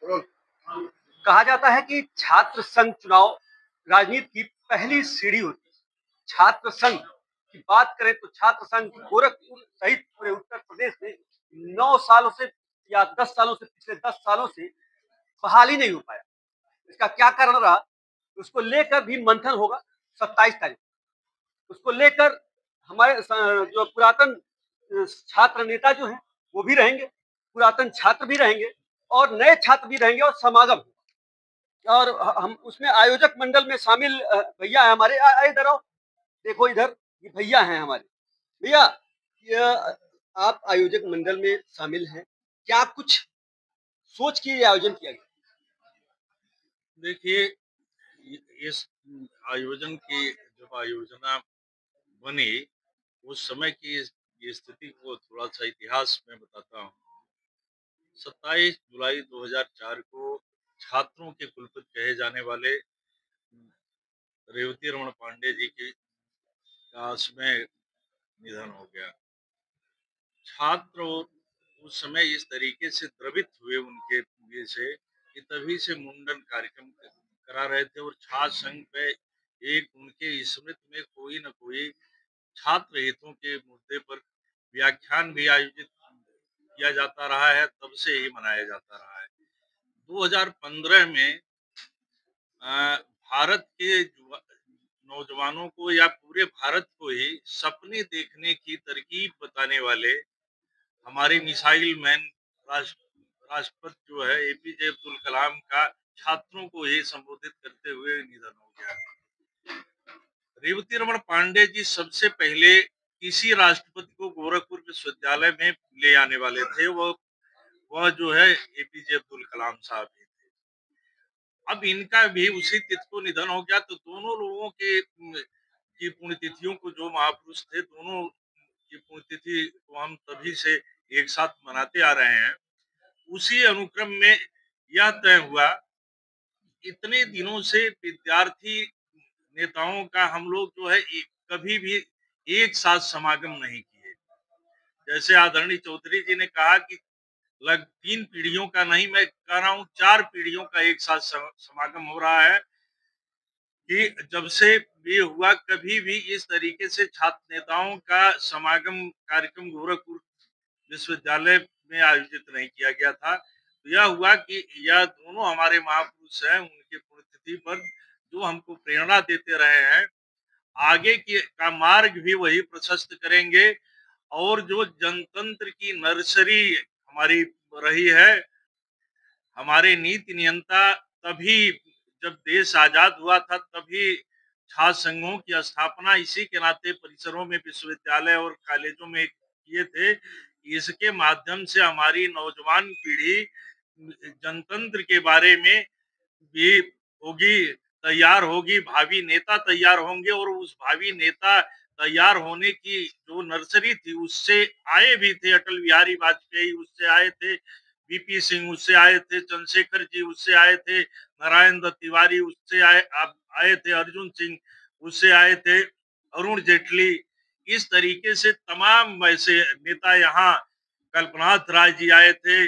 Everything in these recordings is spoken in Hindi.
कहा जाता है कि छात्र संघ चुनाव राजनीति की पहली सीढ़ी होती है। छात्र संघ की बात करें तो छात्र संघ गोरखपुर सहित पूरे उत्तर प्रदेश में 9 सालों से या 10 सालों से, पिछले 10 सालों से बहाल ही नहीं हो पाया। इसका क्या कारण रहा, उसको लेकर भी मंथन होगा 27 तारीख। उसको लेकर हमारे जो पुरातन छात्र नेता जो हैं वो भी रहेंगे, पुरातन छात्र भी रहेंगे और नए छात्र भी रहेंगे और समागम। और हम उसमें आयोजक मंडल में शामिल भैया है हमारे, इधर आओ, देखो इधर, ये भैया हैं हमारे। भैया, ये आप आयोजक मंडल में शामिल हैं, क्या कुछ सोच के ये आयोजन किया गया? देखिए, इस आयोजन की जब आयोजना बनी, उस समय की स्थिति को थोड़ा सा इतिहास में बताता हूँ। 27 जुलाई 2004 को छात्रों के कुलपति कहे जाने वाले रेवती रमन पांडे जी की का उसमें निधन हो गया। छात्र उस समय इस तरीके से द्रवित हुए उनके ये से कि तभी से मुंडन कार्यक्रम करा रहे थे और छात्र संघ पे एक उनके स्मृति में कोई न कोई छात्र हितों के मुद्दे पर व्याख्यान भी आयोजित किया जाता रहा है, तब से ही मनाया जाता रहा है। 2015 में भारत के नौजवानों को या पूरे भारत को ही सपने देखने की तरकीब बताने वाले हमारे मिसाइल मैन राष्ट्रपति जो है एपीजे अब्दुल कलाम का छात्रों को ही संबोधित करते हुए निधन हो गया। रेवती रमन पांडे जी सबसे पहले किसी राष्ट्रपति को गोरखपुर विश्वविद्यालय में ले आने वाले थे। वह जो है एपीजे अब्दुल कलाम साहब ही थे। अब इनका भी उसी तिथि को निधन हो गया, तो दोनों लोगों की पुण्यतिथियों को, जो महापुरुष थे, दोनों की पुण्यतिथि को हम तभी से एक साथ मनाते आ रहे हैं। उसी अनुक्रम में यह तय हुआ, इतने दिनों से विद्यार्थी नेताओं का हम लोग जो है कभी भी एक साथ समागम नहीं किए। जैसे आदरणीय चौधरी जी ने कहा कि 3 पीढ़ियों का नहीं, मैं कह रहा हूँ 4 पीढ़ियों का एक साथ समागम हो रहा है कि जब से ये हुआ कभी भी इस तरीके से छात्र नेताओं का समागम कार्यक्रम गोरखपुर विश्वविद्यालय में आयोजित नहीं किया गया था। तो यह हुआ कि यह दोनों हमारे महापुरुष हैं, उनके पुण्यतिथि पर जो हमको प्रेरणा देते रहे हैं, आगे का मार्ग भी वही प्रशस्त करेंगे। और जो जनतंत्र की नर्सरी हमारी रही है, हमारे नीति नियंता, तभी जब देश आजाद हुआ था तभी छात्र संघों की स्थापना इसी के नाते परिसरों में विश्वविद्यालय और कॉलेजों में किए थे। इसके माध्यम से हमारी नौजवान पीढ़ी जनतंत्र के बारे में भी होगी, तैयार होगी, भावी नेता तैयार होंगे। और उस भावी नेता तैयार होने की जो नर्सरी थी उससे आए भी थे अटल बिहारी वाजपेयी, उससे आए थे वीपी सिंह, उससे आए थे चंद्रशेखर जी, उससे आए थे नारायण दत्त तिवारी, उससे आए थे अर्जुन सिंह, उससे आए थे अरुण जेटली। इस तरीके से तमाम वैसे नेता यहाँ, कल्पनाथ राय जी आए थे,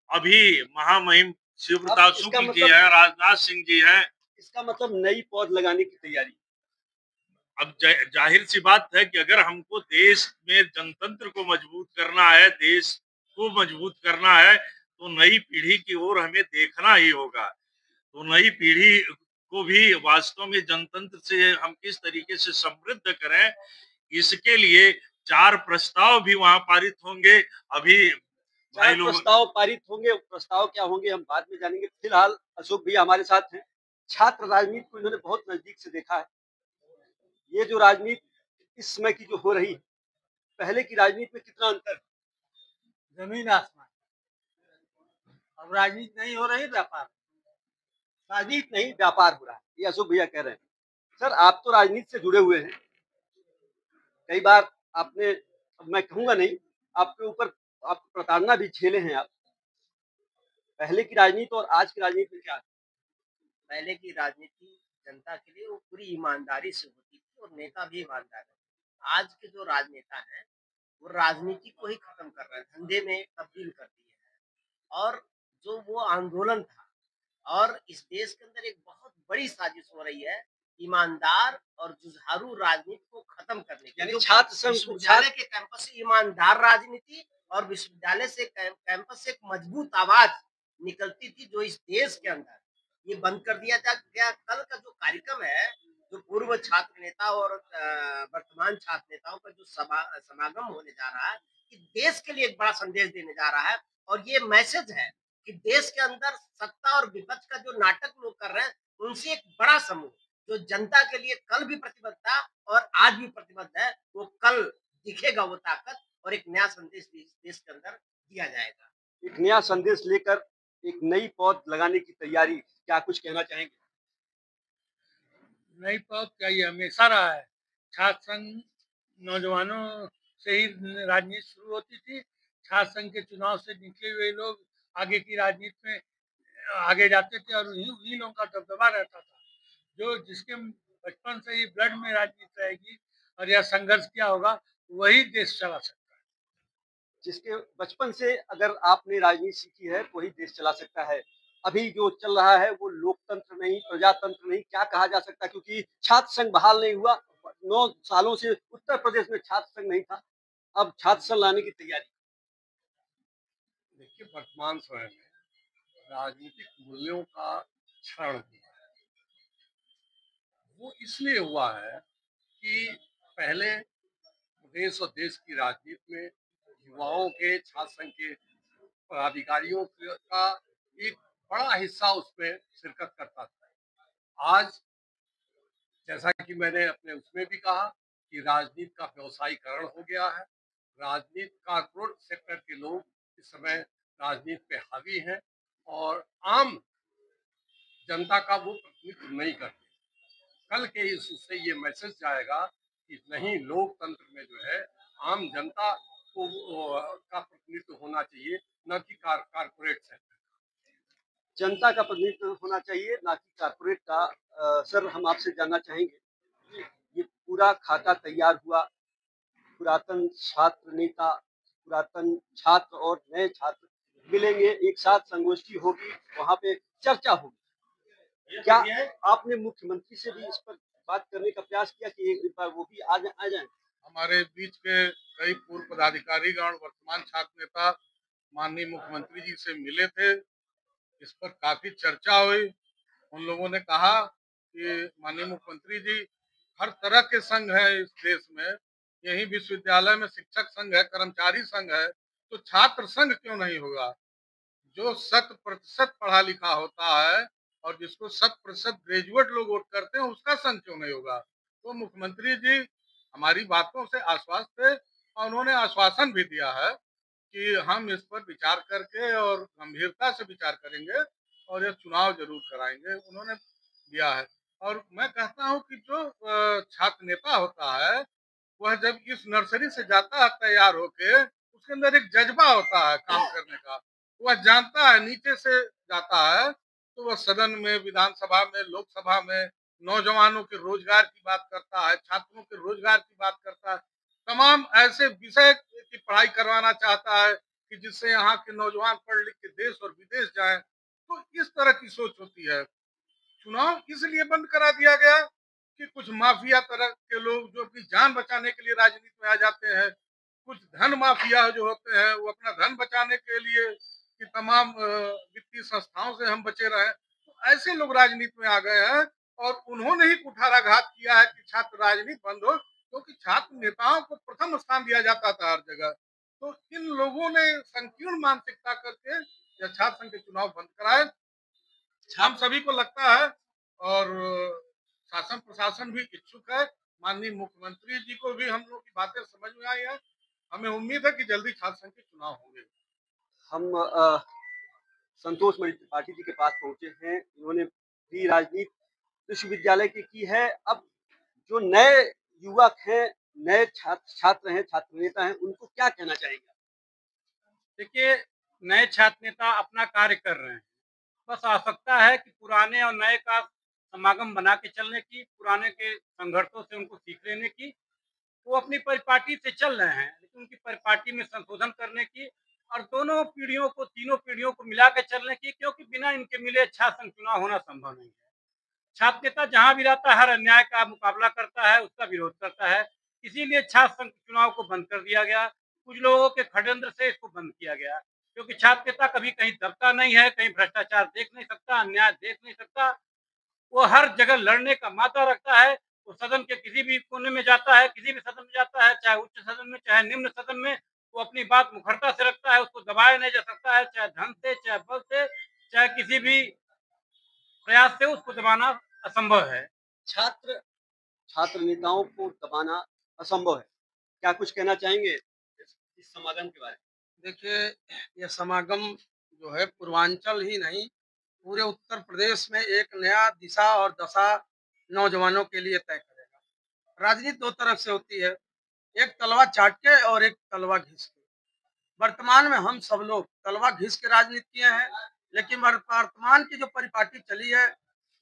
अभी महामहिम शिव प्रताप शुक्ल जी है, राजनाथ सिंह जी हैं। इसका मतलब नई पौध लगाने की तैयारी। अब जाहिर सी बात है कि अगर हमको देश में जनतंत्र को मजबूत करना है, देश को मजबूत करना है, तो नई पीढ़ी की ओर हमें देखना ही होगा। तो नई पीढ़ी को भी वास्तव में जनतंत्र से हम किस तरीके से समृद्ध करें, इसके लिए 4 प्रस्ताव भी वहां पारित होंगे। अभी भाई लोग प्रस्ताव पारित होंगे, प्रस्ताव क्या होंगे हम बाद में जानेंगे। फिलहाल अशोक भैया हमारे साथ हैं, छात्र राजनीति को इन्होंने बहुत नजदीक से देखा है। ये जो राजनीति इस समय की जो हो रही है, पहले की राजनीति में कितना अंतर, जमीन आसमान। अब राजनीति नहीं हो रही, व्यापार, राजनीति नहीं व्यापार हो रहा है, ये अशोक भैया कह रहे हैं। सर, आप तो राजनीति से जुड़े हुए हैं, कई बार आपने, अब मैं कहूंगा नहीं, आपके ऊपर आप प्रताड़ना भी झेले हैं आप। पहले की राजनीति और आज की राजनीति में क्या है? पहले की राजनीति जनता के लिए वो पूरी ईमानदारी से होती थी और नेता भी ईमानदार है। आज के जो राजनेता हैं वो राजनीति को ही खत्म कर रहे हैं, धंधे में तब्दील कर दिए हैं। और जो वो आंदोलन था, और इस देश के अंदर एक बहुत बड़ी साजिश हो रही है ईमानदार और जुझारू राजनीति को खत्म करने की। यानी जो कि छात्र संघ विश्वविद्यालय के कैंपस से ईमानदार राजनीति और विश्वविद्यालय से कैंपस से एक मजबूत आवाज निकलती थी, जो इस देश के अंदर ये बंद कर दिया जा गया। कल का जो कार्यक्रम है, जो पूर्व छात्र नेता और वर्तमान छात्र नेताओं का जो समागम होने जा रहा है, कि देश के लिए एक बड़ा संदेश देने जा रहा है। और ये मैसेज है कि देश के अंदर सत्ता और विपक्ष का जो नाटक लोग कर रहे हैं, उनसे एक बड़ा समूह जो जनता के लिए कल भी प्रतिबद्ध था और आज भी प्रतिबद्ध है, वो कल दिखेगा वो ताकत, और एक नया संदेश देश के अंदर दिया जाएगा। एक नया संदेश लेकर एक नई पौध लगाने की तैयारी, क्या कुछ कहना चाहेंगे? नई पौध का ये हमेशा रहा है। छात्र संघ नौजवानों से ही राजनीति शुरू होती थी। छात्र संघ के चुनाव से निकले हुए लोग आगे की राजनीति में आगे जाते थे और उन्हीं लोगों का दबदबा रहता था। जो जिसके बचपन से ही ब्लड में राजनीति रहेगी और यह संघर्ष किया होगा, वही देश चला सकता है। जिसके बचपन से अगर आपने राजनीति सीखी है, वही देश चला सकता है। अभी जो चल रहा है वो लोकतंत्र नहीं, प्रजातंत्र नहीं, क्या कहा जा सकता, क्योंकि छात्र संघ बहाल नहीं हुआ। 9 सालों से उत्तर प्रदेश में छात्र संघ नहीं था, अब छात्र संघ लाने की तैयारी। देखिए, वर्तमान समय में राजनीतिक मूल्यों का क्षरण हुआ है। वो इसलिए हुआ है कि पहले प्रदेश और देश की राजनीति में युवाओं के, छात्र संघ के पदाधिकारियों का एक बड़ा हिस्सा उसमें शिरकत करता था। आज जैसा कि मैंने अपने उसमें भी कहा कि राजनीति का व्यवसायीकरण हो गया है। राजनीति कारपोरेट सेक्टर के लोग इस समय राजनीति पे हावी हैं और आम जनता का वो प्रतिनिधित्व नहीं करते। कल के इससे ये मैसेज जाएगा कि नहीं, लोकतंत्र में जो है आम जनता को का प्रतिनिधित्व होना चाहिए, न कि कारपोरेट सेक्टर। जनता का प्रतिनिधित्व होना चाहिए, ना कि कारपोरेट का। सर, हम आपसे जानना चाहेंगे, ये पूरा खाका तैयार हुआ, पुरातन छात्र नेता, पुरातन छात्र और नए छात्र मिलेंगे, एक साथ संगोष्ठी होगी, वहां पे चर्चा होगी। क्या आपने मुख्यमंत्री से भी इस पर बात करने का प्रयास किया कि एक बार वो भी आ जाए? हमारे बीच के कई पूर्व पदाधिकारीगण, वर्तमान छात्र नेता माननीय मुख्यमंत्री जी से मिले थे। इस पर काफी चर्चा हुई। उन लोगों ने कहा कि माननीय मुख्यमंत्री जी, हर तरह के संघ है इस देश में, यही विश्वविद्यालय में शिक्षक संघ है, कर्मचारी संघ है, तो छात्र संघ क्यों नहीं होगा? जो 100% पढ़ा लिखा होता है और जिसको 100% ग्रेजुएट लोग वोट करते हैं, उसका संघ क्यों नहीं होगा? तो मुख्यमंत्री जी हमारी बातों से आश्वस्त थे और उन्होंने आश्वासन भी दिया है कि हम इस पर विचार करके और गंभीरता से विचार करेंगे और ये चुनाव जरूर कराएंगे, उन्होंने दिया है। और मैं कहता हूं कि जो छात्र नेता होता है, वह जब इस नर्सरी से जाता है तैयार होके, उसके अंदर एक जज्बा होता है काम करने का। वह जानता है, नीचे से जाता है तो वह सदन में, विधानसभा में, लोकसभा में नौजवानों के रोजगार की बात करता है, छात्रों के रोजगार की बात करता है, तमाम ऐसे विषय की पढ़ाई करवाना चाहता है कि जिससे यहाँ के नौजवान पढ़ लिख के देश और विदेश जाएं। तो इस तरह की सोच होती है। चुनाव इसलिए बंद करा दिया गया कि कुछ माफिया तरह के लोग जो अपनी जान बचाने के लिए राजनीति में आ जाते हैं, कुछ धन माफिया जो होते हैं, वो अपना धन बचाने के लिए कि तमाम वित्तीय संस्थाओं से हम बचे रहे, तो ऐसे लोग राजनीति में आ गए हैं और उन्होंने ही कुठाराघात किया है कि छात्र राजनीति बंद हो, क्योंकि छात्र नेताओं को प्रथम स्थान दिया जाता था हर जगह। तो इन लोगों ने संकीर्ण मानसिकता करके यह छात्र संघ के चुनाव बंद कराए। हम सभी को लगता है और शासन प्रशासन भी इच्छुक है। माननीय मुख्यमंत्री जी को भी हम लोग की बातें समझ में आई है। हमें उम्मीद है कि जल्दी छात्र संघ के चुनाव होंगे। हम संतोष मणि त्रिपाठी जी के पास पहुंचे हैं। इन्होंने भी राजनीति विश्वविद्यालय की है। अब जो नए युवक हैं, नए छात्र हैं, छात्र नेता हैं, उनको क्या कहना चाहेंगे? देखिए, नए छात्र नेता अपना कार्य कर रहे हैं। बस आवश्यकता है कि पुराने और नए का समागम बना के चलने की, पुराने के संघर्षों से उनको सीख लेने की। वो अपनी परिपाटी से चल रहे हैं, लेकिन उनकी परिपाटी में संशोधन करने की और दोनों पीढ़ियों को, तीनों पीढ़ियों को मिला के चलने की, क्योंकि बिना इनके मिले छात्र संघ चुनाव होना संभव नहीं है। छात्र नेता जहां भी रहता है हर अन्याय का मुकाबला करता है, उसका विरोध करता है। इसीलिए छात्र संघ चुनाव को बंद कर दिया गया। कुछ लोगों के षड्यंत्र से इसको बंद किया गया, क्योंकि छात्र नेता कभी कहीं दबता नहीं है, कहीं भ्रष्टाचार देख नहीं सकता, अन्याय देख नहीं सकता। वो हर जगह लड़ने का मादा रखता है। वो सदन के किसी भी कोने में जाता है, किसी भी सदन में जाता है, चाहे उच्च सदन में चाहे निम्न सदन में, वो अपनी बात मुखरता से रखता है। उसको दबाया नहीं जा सकता है, चाहे धन से, चाहे बल से, चाहे किसी भी प्रयास से उसको दबाना असंभव है। छात्र छात्र नेताओं को दबाना असंभव है। क्या कुछ कहना चाहेंगे इस समागम के बारे में? देखिए, यह समागम जो है पूर्वांचल ही नहीं, पूरे उत्तर प्रदेश में एक नया दिशा और दशा नौजवानों के लिए तय करेगा। राजनीति दो तरफ से होती है, एक तलवा चाट के और एक तलवा घिस के। वर्तमान में हम सब लोग तलवा घिस के राजनीति किए हैं, लेकिन वर्तमान की जो परिपाटी चली है,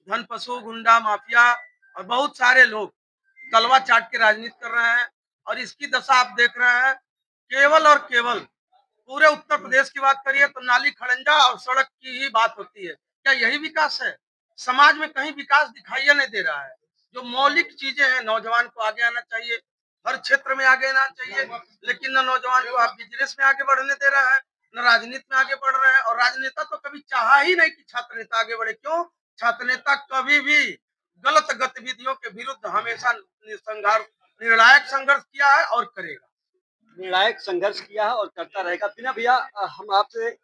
धन पशु गुंडा माफिया और बहुत सारे लोग तलवा चाट के राजनीति कर रहे हैं। और इसकी दशा आप देख रहे हैं, केवल और केवल पूरे उत्तर प्रदेश की बात करिए तो नाली खड़ंजा और सड़क की ही बात होती है। क्या यही विकास है? समाज में कहीं विकास दिखाई नहीं दे रहा है। जो मौलिक चीजें हैं, नौजवान को आगे आना चाहिए, हर क्षेत्र में आगे आना चाहिए, लेकिन न नौजवान को आप बिजनेस में आगे बढ़ने दे रहा है, न राजनीति में आगे बढ़ रहे हैं। और राजनेता तो कभी चाहा ही नहीं कि छात्र नेता आगे बढ़े। क्यों? छात्र नेता कभी भी गलत गतिविधियों के विरुद्ध हमेशा निर्णायक संघर्ष किया है और करेगा। निर्णायक संघर्ष किया है और करता रहेगा। बिना भैया, हम आपसे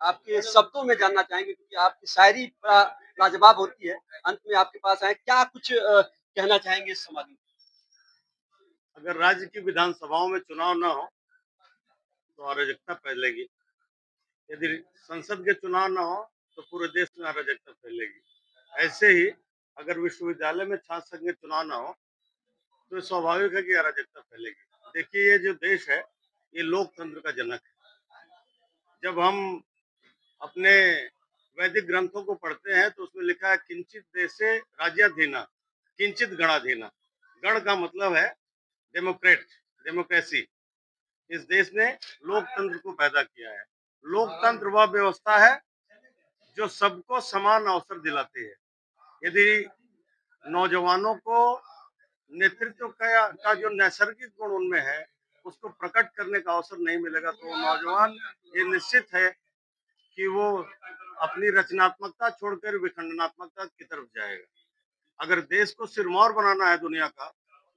आपके शब्दों में जानना चाहेंगे, क्योंकि आपकी शायरी बड़ा लाजवाब होती है। अंत में आपके पास आए, क्या कुछ कहना चाहेंगे इस समागम में? अगर राज्य की विधानसभाओं में चुनाव न हो तो अराजकता फैलेगी। यदि संसद के चुनाव न हो तो पूरे देश में अराजकता फैलेगी। ऐसे ही अगर विश्वविद्यालय में छात्र संघ के चुनाव न हो तो स्वाभाविक है कि अराजकता फैलेगी। देखिए, ये जो देश है ये लोकतंत्र का जनक है। जब हम अपने वैदिक ग्रंथों को पढ़ते हैं तो उसमें लिखा है किंचित देशे राज्याधीना किंचित गणाधीना। गण का मतलब है डेमोक्रेसी। इस देश ने लोकतंत्र को पैदा किया है। लोकतंत्र वह व्यवस्था है जो सबको समान अवसर दिलाती है। यदि नौजवानों को नेतृत्व का जो नैसर्गिक गुण उनमें है उसको प्रकट करने का अवसर नहीं मिलेगा तो नौजवान, ये निश्चित है कि वो अपनी रचनात्मकता छोड़कर विखंडनात्मकता की तरफ जाएगा। अगर देश को सिरमौर बनाना है दुनिया का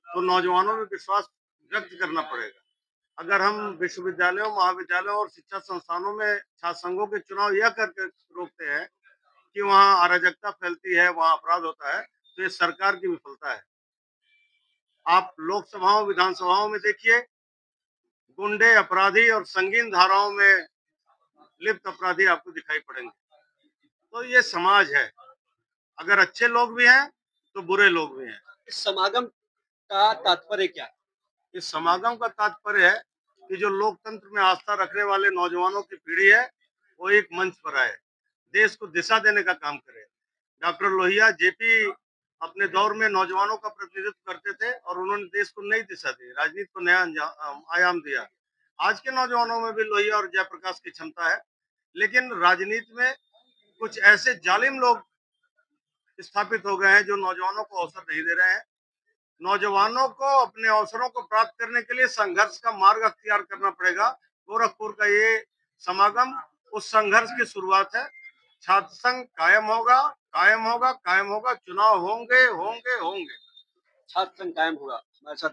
तो नौजवानों में विश्वास व्यक्त करना पड़ेगा। अगर हम विश्वविद्यालयों, महाविद्यालयों और शिक्षा संस्थानों में छात्र संघों के चुनाव यह करके रोकते हैं कि वहाँ अराजकता फैलती है, वहाँ अपराध होता है, तो ये सरकार की विफलता है। आप लोकसभाओं, विधानसभाओं में देखिए, गुंडे, अपराधी और संगीन धाराओं में लिप्त अपराधी आपको दिखाई पड़ेंगे। तो ये समाज है, अगर अच्छे लोग भी हैं तो बुरे लोग भी हैं। इस समागम का तात्पर्य क्या है? इस समागम का तात्पर्य है कि जो लोकतंत्र में आस्था रखने वाले नौजवानों की पीढ़ी है वो एक मंच पर आए, देश को दिशा देने का काम करे। डॉक्टर लोहिया जेपी अपने दौर में नौजवानों का प्रतिनिधित्व करते थे और उन्होंने देश को नई दिशा दी, राजनीति को नया आयाम दिया। आज के नौजवानों में भी लोहिया और जयप्रकाश की क्षमता है, लेकिन राजनीति में कुछ ऐसे जालिम लोग स्थापित हो गए हैं जो नौजवानों को अवसर नहीं दे रहे हैं। नौजवानों को अपने अवसरों को प्राप्त करने के लिए संघर्ष का मार्ग अख्तियार करना पड़ेगा। गोरखपुर का ये समागम उस संघर्ष की शुरुआत है। छात्र संघ कायम होगा, कायम होगा, कायम होगा। चुनाव होंगे, होंगे, होंगे। छात्र संघ कायम होगा। हमारे साथ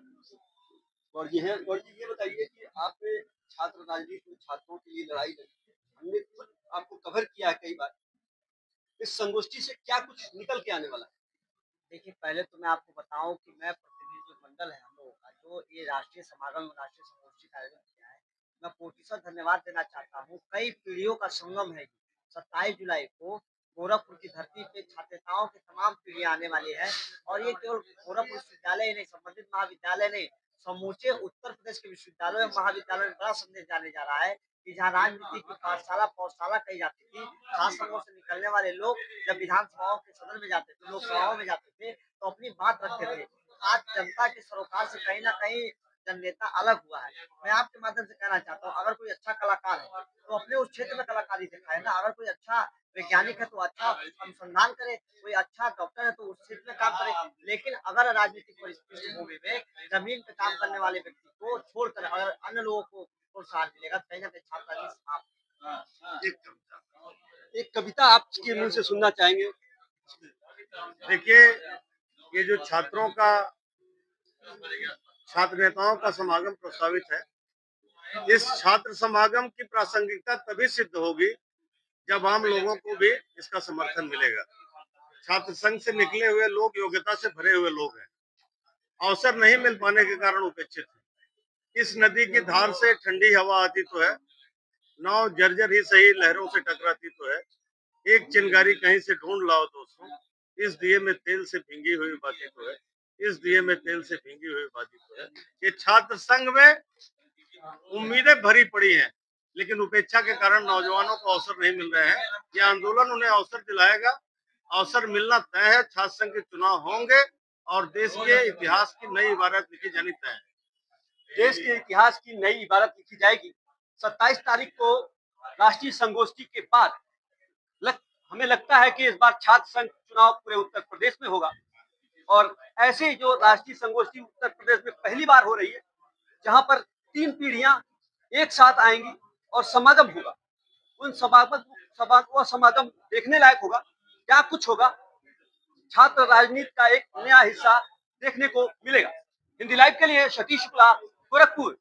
गौर जी हैं। गौर जी, ये बताइए कि आपने छात्र राजनीति में छात्रों के लिए लड़ाई लड़ी, हमने खुद आपको कवर किया है कई बार। इस संगोष्ठी से क्या कुछ निकल के आने वाला है? देखिए, पहले तो मैं आपको बताऊं कि मैं प्रतिनिधि मंडल है हम लोगों का, जो ये राष्ट्रीय समागम, राष्ट्रीय संगोष्ठी का आयोजन किया है, मैं कोटिशत धन्यवाद देना चाहता हूँ। कई पीढ़ियों का संगम है। 27 जुलाई को गोरखपुर की धरती पे छात्रताओं की तमाम पीढ़ियां आने वाली है। और ये केवल गोरखपुर विश्वविद्यालय नहीं, संबंधित महाविद्यालय नहीं, समूचे उत्तर प्रदेश के विश्वविद्यालयों और महाविद्यालयों में बड़ा संदेश जाने जा रहा है कि जहाँ राजनीति की पाठशाला पौधशाला कही जाती थी, छात्र संघों से निकलने वाले लोग जब विधानसभाओं के सदन में जाते थे, लोकसभाओं में जाते थे, तो अपनी बात रखते थे। आज जनता के सरोकार से कहीं ना कहीं जननेता अलग हुआ है। मैं आपके माध्यम से कहना चाहता हूँ, अगर कोई अच्छा कलाकार है तो अपने उस क्षेत्र में कलाकारी दिखाए ना। अगर कोई अच्छा वैज्ञानिक है तो अच्छा अनुसंधान करे, कोई अच्छा डॉक्टर है तो उस क्षेत्र में काम करे। लेकिन अगर राजनीतिक पृष्ठभूमि में जमीन पे काम करने वाले व्यक्ति को छोड़कर अगर अन्य लोगों को प्रोत्साहन मिलेगा, कहीं ना कहीं छात्र राजनीति समाप्त। एक कविता आपके मुंह से सुनना चाहेंगे। देखिए, ये जो छात्रों का छात्र नेताओं का समागम प्रस्तावित है, इस छात्र समागम की प्रासंगिकता तभी सिद्ध होगी जब आम लोगों को भी इसका समर्थन मिलेगा। छात्र संघ से निकले हुए लोग योग्यता से भरे हुए लोग हैं, अवसर नहीं मिल पाने के कारण उपेक्षित हैं। इस नदी की धार से ठंडी हवा आती तो है, नाव जर्जर ही सही लहरों से टकराती तो है। एक चिंगारी कहीं से ढूंढ लाओ दोस्तों, इस दिए में तेल से भींगी हुई बाती तो है, इस दिए में तेल से भींगी हुई बाती तो है। ये छात्र संघ में उम्मीदें भरी पड़ी हैं, लेकिन उपेक्षा के कारण नौजवानों को अवसर नहीं मिल रहे हैं। यह आंदोलन उन्हें अवसर दिलाएगा। अवसर मिलना तय है। छात्र संघ के चुनाव होंगे और देश के इतिहास की नई इबारत लिखी जानी तय है। देश के इतिहास की नई इबारत लिखी जाएगी। 27 तारीख को राष्ट्रीय संगोष्ठी के बाद हमें लगता है कि इस बार छात्र संघ चुनाव पूरे उत्तर प्रदेश में होगा, और ऐसे जो राष्ट्रीय संगोष्ठी उत्तर प्रदेश में पहली बार हो रही है, जहां पर 3 पीढ़ियां एक साथ आएंगी और समागम होगा। उन समागम देखने लायक होगा। क्या कुछ होगा, छात्र राजनीति का एक नया हिस्सा देखने को मिलेगा। हिंदी लाइव के लिए सतीश शुक्ला, गोरखपुर।